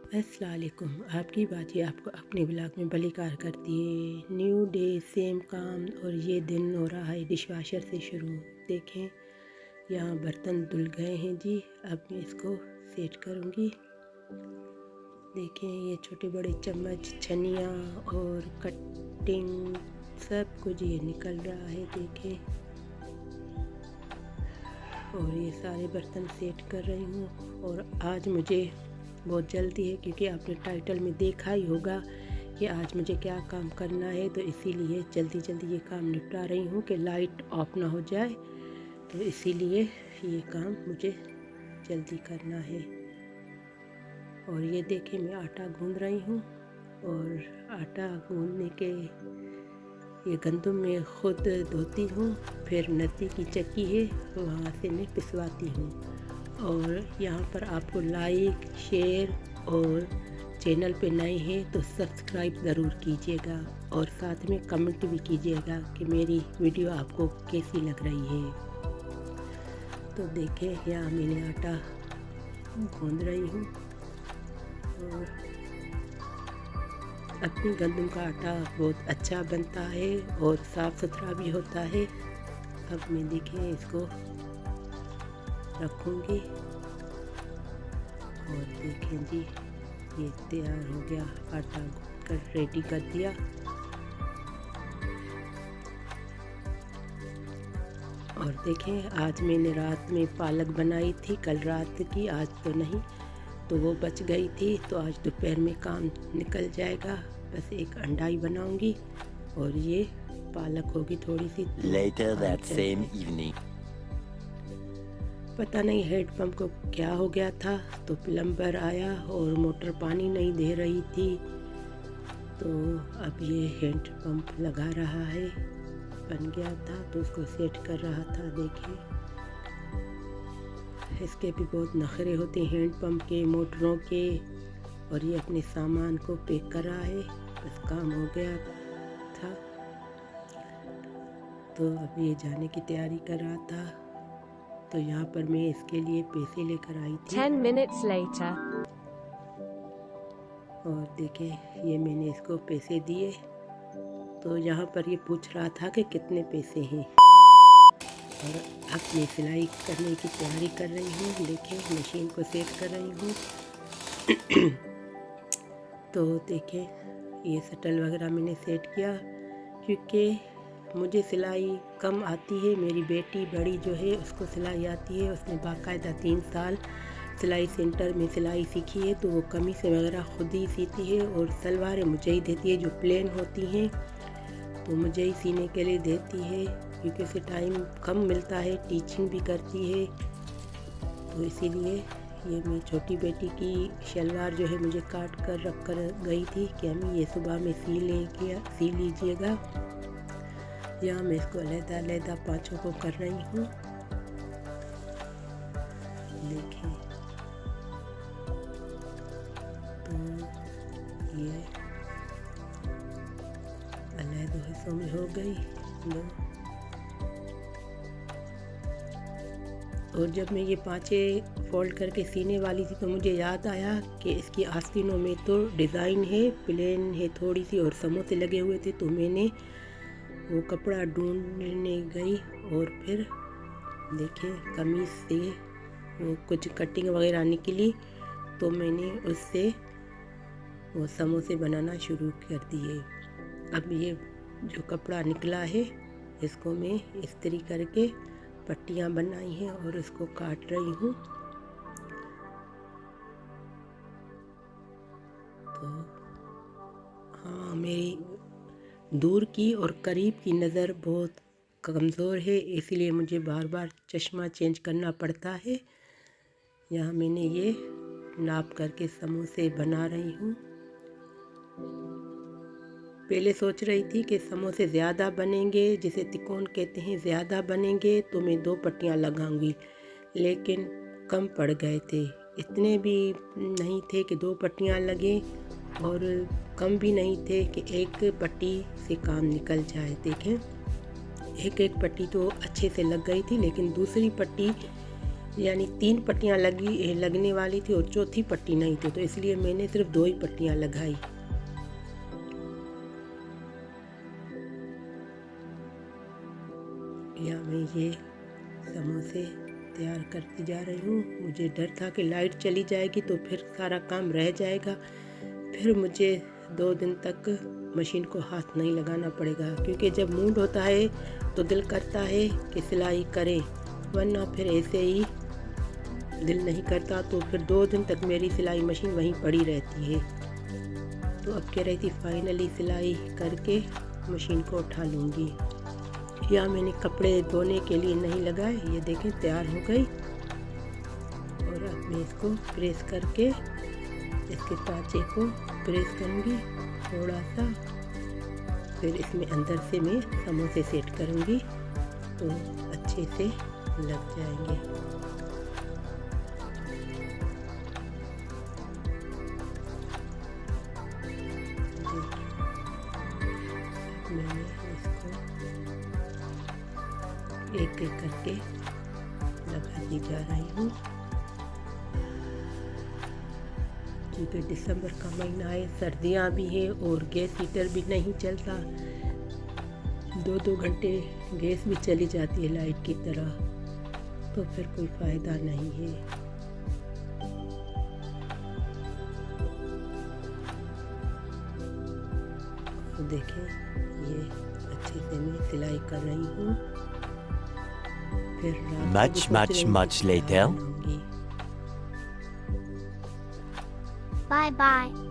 अस्सलाम वालेकुम। आपकी बातें आपको अपने ब्लॉग में बलिकार करती है। न्यू डे सेम काम और ये दिन हो रहा है डिशवाशर से शुरू। देखें यहाँ बर्तन धुल गए हैं जी। अब मैं इसको सेट करूँगी। देखें ये छोटे बड़े चम्मच, छनिया और कटिंग सब कुछ ये निकल रहा है। देखें और ये सारे बर्तन सेट कर रही हूँ। और आज मुझे बहुत जल्दी है क्योंकि आपने टाइटल में देखा ही होगा कि आज मुझे क्या काम करना है, तो इसीलिए जल्दी जल्दी ये काम निपटा रही हूँ कि लाइट ऑफ ना हो जाए। तो इसीलिए ये काम मुझे जल्दी करना है। और ये देखें मैं आटा गूंद रही हूँ और आटा गूंदने के ये गंदम में ख़ुद धोती हूँ, फिर नज़दीक की चक्की है वहाँ से मैं पिसवाती हूँ। और यहाँ पर आपको लाइक, शेयर और चैनल पे नए हैं तो सब्सक्राइब ज़रूर कीजिएगा और साथ में कमेंट भी कीजिएगा कि मेरी वीडियो आपको कैसी लग रही है। तो देखें यहाँ मैंने आटा गूंद रही हूँ और अपनी गंदम का आटा बहुत अच्छा बनता है और साफ़ सुथरा भी होता है। अब मैं देखें इसको रखूँगी और देखें जी ये तैयार हो गया। आटा गूंद कर रेडी कर दिया। और देखें आज मैंने रात में पालक बनाई थी, कल रात की, आज तो नहीं, तो वो बच गई थी। तो आज दोपहर में काम निकल जाएगा। बस एक अंडा ही बनाऊंगी और ये पालक होगी थोड़ी सी। Later that same evening. पता नहीं हेडपम्प को क्या हो गया था, तो प्लम्बर आया और मोटर पानी नहीं दे रही थी। तो अब ये हेडपम्प लगा रहा है, बन गया था तो उसको सेट कर रहा था। देखिए इसके भी बहुत नखरे होते हैं हैंडपम्प के, मोटरों के। और ये अपने सामान को पैक कर रहा है। बस काम हो गया था तो अब ये जाने की तैयारी कर रहा था। तो यहाँ पर मैं इसके लिए पैसे लेकर आई थी। 10 minutes later. और देखें ये मैंने इसको पैसे दिए। तो यहाँ पर ये पूछ रहा था कि कितने पैसे हैं। और अब मैं सिलाई करने की तैयारी कर रही हूँ। देखें मशीन को सेट कर रही हूँ। तो देखें ये शटल वगैरह मैंने सेट किया क्योंकि मुझे सिलाई कम आती है। मेरी बेटी बड़ी जो है उसको सिलाई आती है। उसने बाकायदा 3 साल सिलाई सेंटर में सिलाई सीखी है, तो वो कमीज़ वगैरह ख़ुद ही सीती है और सलवारें मुझे ही देती है जो प्लेन होती हैं, तो मुझे ही सीने के लिए देती है क्योंकि उसे टाइम कम मिलता है, टीचिंग भी करती है। तो इसीलिए ये मैं छोटी बेटी की शलवार जो है मुझे काट कर रख कर गई थी कि अम्मी ये सुबह में सी लीजिएगा। यहाँ मैं इसको अलग-अलग पाँचों को कर रही हूँ। देखें तो ये अलग हिस्सों में हो गई दो। और जब मैं ये 5 फोल्ड करके सीने वाली थी तो मुझे याद आया कि इसकी आस्तीनों में तो डिज़ाइन है, प्लेन है थोड़ी सी और समोसे लगे हुए थे। तो मैंने वो कपड़ा ढूंढने गई और फिर देखें कमीज़ से वो कुछ कटिंग वगैरह निकली, तो मैंने उससे वो समोसे बनाना शुरू कर दिए। अब ये जो कपड़ा निकला है इसको मैं इस्त्री करके पट्टियाँ बनाई हैं और इसको काट रही हूँ। तो हाँ मेरी दूर की और करीब की नज़र बहुत कमज़ोर है, इसलिए मुझे बार बार चश्मा चेंज करना पड़ता है। यहाँ मैंने ये नाप करके समोसे बना रही हूँ। पहले सोच रही थी कि समोसे ज़्यादा बनेंगे, जिसे तिकोन कहते हैं, ज़्यादा बनेंगे तो मैं 2 पट्टियाँ लगाऊंगी, लेकिन कम पड़ गए थे। इतने भी नहीं थे कि 2 पट्टियाँ लगें और कम भी नहीं थे कि एक पट्टी से काम निकल जाए। देखें एक पट्टी तो अच्छे से लग गई थी, लेकिन दूसरी पट्टी यानी 3 पट्टियाँ लगने वाली थी और चौथी पट्टी नहीं थी, तो इसलिए मैंने सिर्फ 2 ही पट्टियाँ लगाई। यहाँ मैं ये समोसे तैयार करती जा रही हूँ। मुझे डर था कि लाइट चली जाएगी तो फिर सारा काम रह जाएगा, फिर मुझे 2 दिन तक मशीन को हाथ नहीं लगाना पड़ेगा, क्योंकि जब मूड होता है तो दिल करता है कि सिलाई करें, वरना फिर ऐसे ही दिल नहीं करता, तो फिर 2 दिन तक मेरी सिलाई मशीन वहीं पड़ी रहती है। तो अब कह रही थी फाइनली सिलाई करके मशीन को उठा लूँगी। या मैंने कपड़े धोने के लिए नहीं लगाए, ये देखें तैयार हो गई। और अब मैं इसको प्रेस करके इसके पाँचे को प्रेस करूँगी थोड़ा सा, फिर इसमें अंदर से मैं समोसे सेट करूँगी तो अच्छे से लग जाएंगे। मैंने इसको एक एक करके लगाती जा रही हूँ, क्योंकि दिसंबर का महीना है, सर्दियाँ भी है और गैस हीटर भी नहीं चलता, 2-2 घंटे गैस भी चली जाती है लाइट की तरह, तो फिर कोई फ़ायदा नहीं है। तो देखें ये अच्छे से मैं सिलाई कर रही हूँ। फिर Much later. Bye bye.